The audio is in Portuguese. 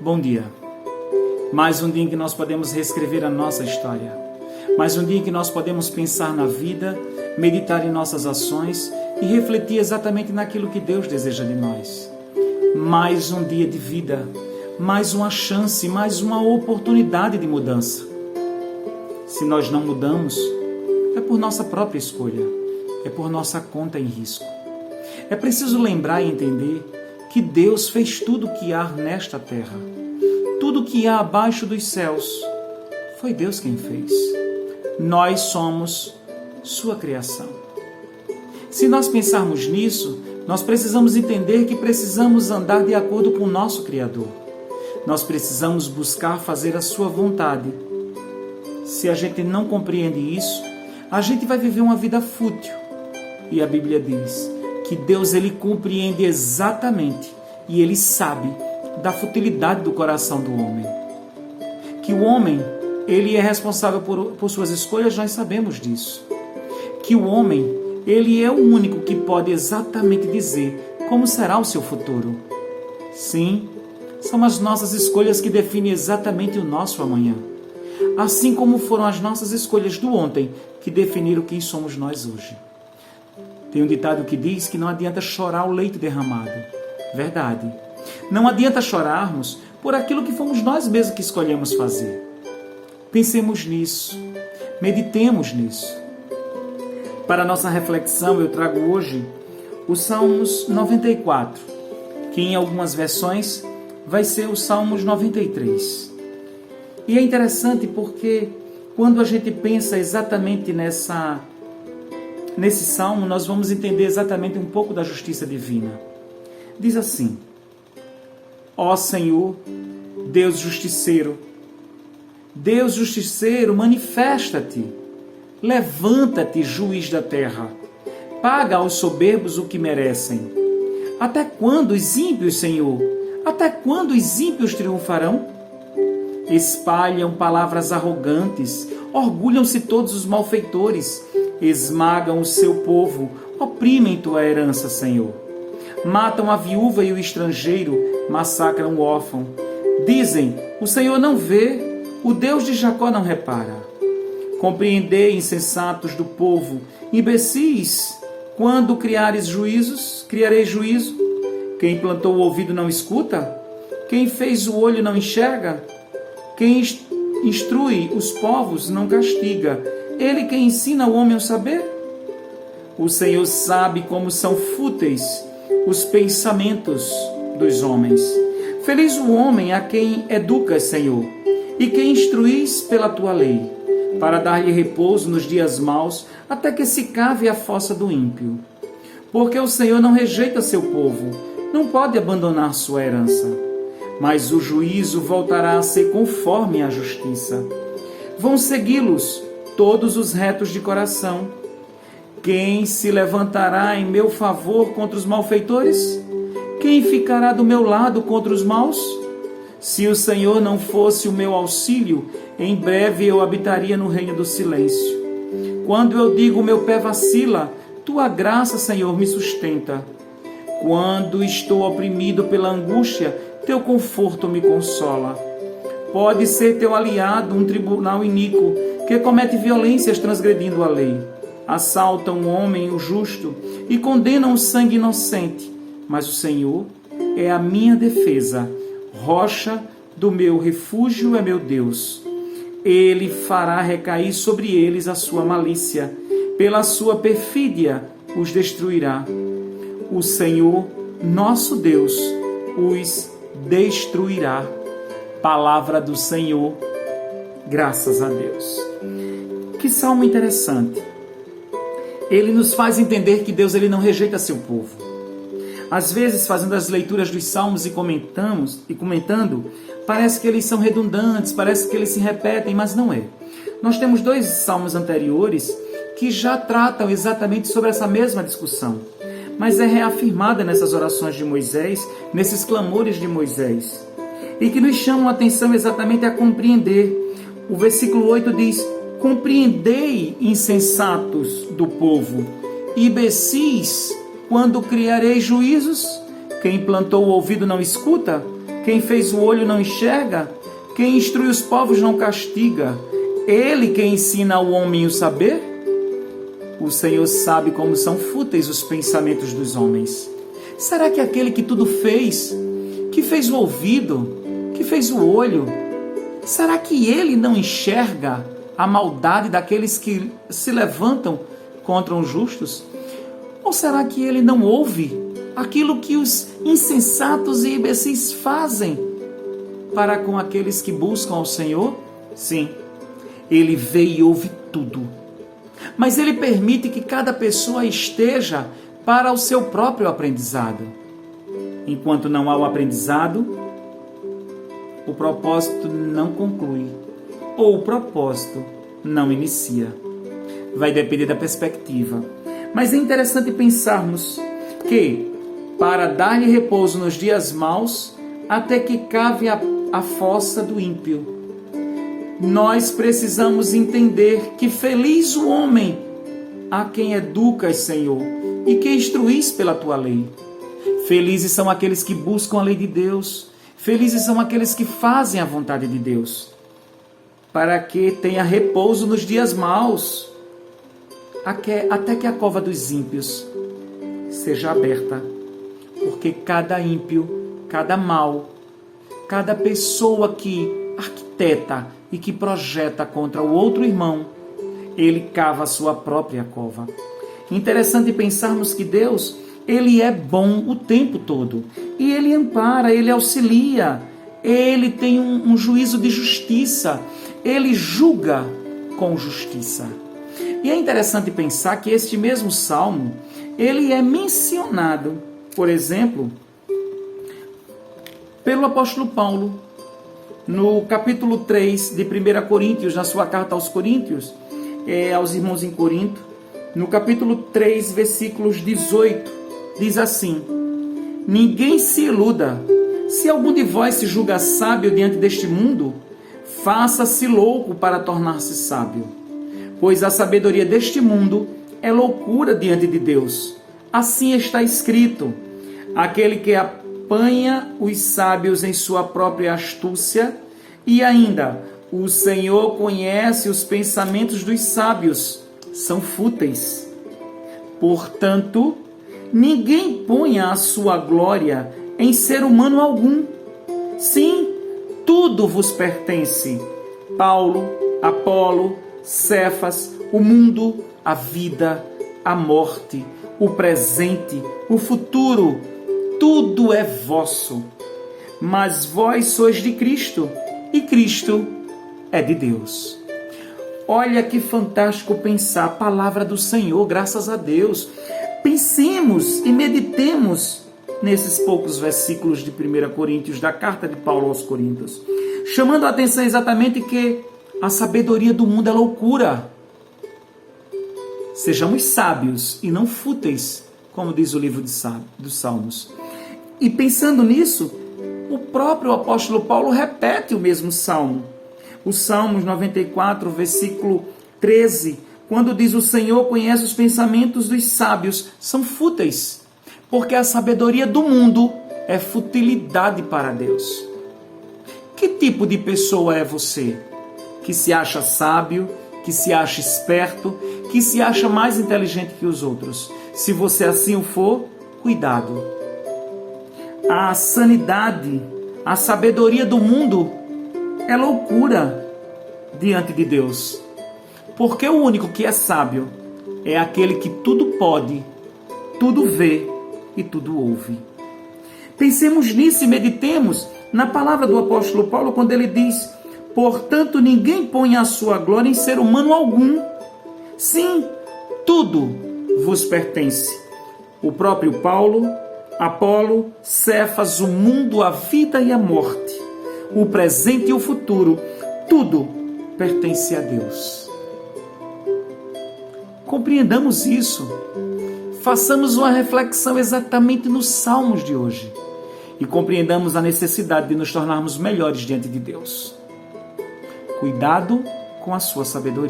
Bom dia. Mais um dia em que nós podemos reescrever a nossa história. Mais um dia em que nós podemos pensar na vida, meditar em nossas ações e refletir exatamente naquilo que Deus deseja de nós. Mais um dia de vida, mais uma chance, mais uma oportunidade de mudança. Se nós não mudamos, é por nossa própria escolha, é por nossa conta em risco. É preciso lembrar e entender que Deus fez tudo o que há nesta terra. Tudo o que há abaixo dos céus, foi Deus quem fez. Nós somos sua criação. Se nós pensarmos nisso, nós precisamos entender que precisamos andar de acordo com o nosso Criador. Nós precisamos buscar fazer a sua vontade. Se a gente não compreende isso, a gente vai viver uma vida fútil. E a Bíblia diz que Deus ele compreende exatamente e ele sabe da futilidade do coração do homem. Que o homem, ele é responsável por suas escolhas, nós sabemos disso. Que o homem, ele é o único que pode exatamente dizer como será o seu futuro. Sim, são as nossas escolhas que definem exatamente o nosso amanhã. Assim como foram as nossas escolhas do ontem que definiram quem somos nós hoje. Tem um ditado que diz que não adianta chorar o leite derramado. Verdade. Não adianta chorarmos por aquilo que fomos nós mesmos que escolhemos fazer. Pensemos nisso. Meditemos nisso. Para a nossa reflexão, eu trago hoje o Salmos 94, que em algumas versões vai ser o Salmos 93. E é interessante porque quando a gente pensa exatamente nesse salmo, nós vamos entender exatamente um pouco da justiça divina. Diz assim: ó Senhor, Deus justiceiro, manifesta-te, levanta-te, juiz da terra, paga aos soberbos o que merecem. Até quando os ímpios, Senhor, até quando os ímpios triunfarão? Espalham palavras arrogantes, orgulham-se todos os malfeitores, esmagam o seu povo, oprimem tua herança, Senhor. Matam a viúva e o estrangeiro, massacram o órfão. Dizem, o Senhor não vê, o Deus de Jacó não repara. Compreendei, insensatos do povo, imbecis, quando criareis juízos, criarei juízo. Quem plantou o ouvido não escuta? Quem fez o olho não enxerga? Quem instrui os povos não castiga? Ele quem ensina ao homem o saber? O Senhor sabe como são fúteis os pensamentos dos homens. Feliz o homem a quem educas, Senhor, e quem instruís pela tua lei, para dar-lhe repouso nos dias maus, até que se cave a fossa do ímpio. Porque o Senhor não rejeita seu povo, não pode abandonar sua herança. Mas o juízo voltará a ser conforme a justiça. Vão segui-los todos os retos de coração. Quem se levantará em meu favor contra os malfeitores? Quem ficará do meu lado contra os maus? Se o Senhor não fosse o meu auxílio, em breve eu habitaria no reino do silêncio. Quando eu digo meu pé vacila, tua graça, Senhor, me sustenta. Quando estou oprimido pela angústia, teu conforto me consola. Pode ser teu aliado um tribunal iníquo, que comete violências transgredindo a lei. Assaltam o homem, o justo, e condenam o sangue inocente. Mas o Senhor é a minha defesa, rocha do meu refúgio é meu Deus. Ele fará recair sobre eles a sua malícia, pela sua perfídia os destruirá. O Senhor, nosso Deus, os destruirá. Palavra do Senhor, graças a Deus. Que salmo interessante. Ele nos faz entender que Deus ele não rejeita seu povo. Às vezes, fazendo as leituras dos salmos e comentando, parece que eles são redundantes, parece que eles se repetem, mas não é. Nós temos 2 salmos anteriores que já tratam exatamente sobre essa mesma discussão, mas é reafirmada nessas orações de Moisés, nesses clamores de Moisés, e que nos chamam a atenção exatamente a compreender. O versículo 8 diz: compreendei, insensatos do povo, imbecis, quando criarei juízos? Quem plantou o ouvido não escuta? Quem fez o olho não enxerga? Quem instrui os povos não castiga? Ele quem ensina ao homem o saber? O Senhor sabe como são fúteis os pensamentos dos homens. Será que aquele que tudo fez, que fez o ouvido, que fez o olho, será que ele não enxerga a maldade daqueles que se levantam contra os justos? Ou será que ele não ouve aquilo que os insensatos e imbecis fazem para com aqueles que buscam ao Senhor? Sim, ele vê e ouve tudo. Mas ele permite que cada pessoa esteja para o seu próprio aprendizado. Enquanto não há o aprendizado, o propósito não conclui, ou o propósito não inicia. Vai depender da perspectiva. Mas é interessante pensarmos que, para dar-lhe repouso nos dias maus, até que cave a fossa do ímpio, nós precisamos entender que feliz o homem a quem educas, Senhor, e que instruís pela tua lei. Felizes são aqueles que buscam a lei de Deus. Felizes são aqueles que fazem a vontade de Deus, para que tenha repouso nos dias maus, até que a cova dos ímpios seja aberta, porque cada ímpio, cada mal, cada pessoa que arquiteta e que projeta contra o outro irmão, ele cava a sua própria cova. Interessante pensarmos que Deus, ele é bom o tempo todo. E ele ampara, ele auxilia, ele tem um juízo de justiça, ele julga com justiça. E é interessante pensar que este mesmo salmo, ele é mencionado, por exemplo, pelo apóstolo Paulo, no capítulo 3 de 1 Coríntios, na sua carta aos Coríntios, aos irmãos em Corinto, no capítulo 3, versículos 18, diz assim: ninguém se iluda, se algum de vós se julga sábio diante deste mundo, faça-se louco para tornar-se sábio, pois a sabedoria deste mundo é loucura diante de Deus. Assim está escrito: aquele que apanha os sábios em sua própria astúcia, e ainda, o Senhor conhece os pensamentos dos sábios, são fúteis. Portanto, ninguém ponha a sua glória em ser humano algum. Sim, tudo vos pertence. Paulo, Apolo, Cefas, o mundo, a vida, a morte, o presente, o futuro, tudo é vosso. Mas vós sois de Cristo, e Cristo é de Deus. Olha que fantástico pensar a palavra do Senhor, graças a Deus. Pensemos e meditemos nesses poucos versículos de 1 Coríntios, da carta de Paulo aos Coríntios, chamando a atenção exatamente que a sabedoria do mundo é loucura. Sejamos sábios e não fúteis, como diz o livro dos Salmos. E pensando nisso, o próprio apóstolo Paulo repete o mesmo salmo. O Salmos 94, versículo 13, quando diz: o Senhor conhece os pensamentos dos sábios, são fúteis, porque a sabedoria do mundo é futilidade para Deus. Que tipo de pessoa é você? Que se acha sábio, que se acha esperto, que se acha mais inteligente que os outros? Se você assim o for, cuidado. A sanidade, a sabedoria do mundo é loucura diante de Deus. Porque o único que é sábio é aquele que tudo pode, tudo vê e tudo ouve. Pensemos nisso e meditemos na palavra do apóstolo Paulo quando ele diz: portanto, ninguém põe a sua glória em ser humano algum. Sim, tudo vos pertence. O próprio Paulo, Apolo, Cefas, o mundo, a vida e a morte, o presente e o futuro, tudo pertence a Deus. Compreendamos isso. Façamos uma reflexão exatamente nos Salmos de hoje e compreendamos a necessidade de nos tornarmos melhores diante de Deus. Cuidado com a sua sabedoria.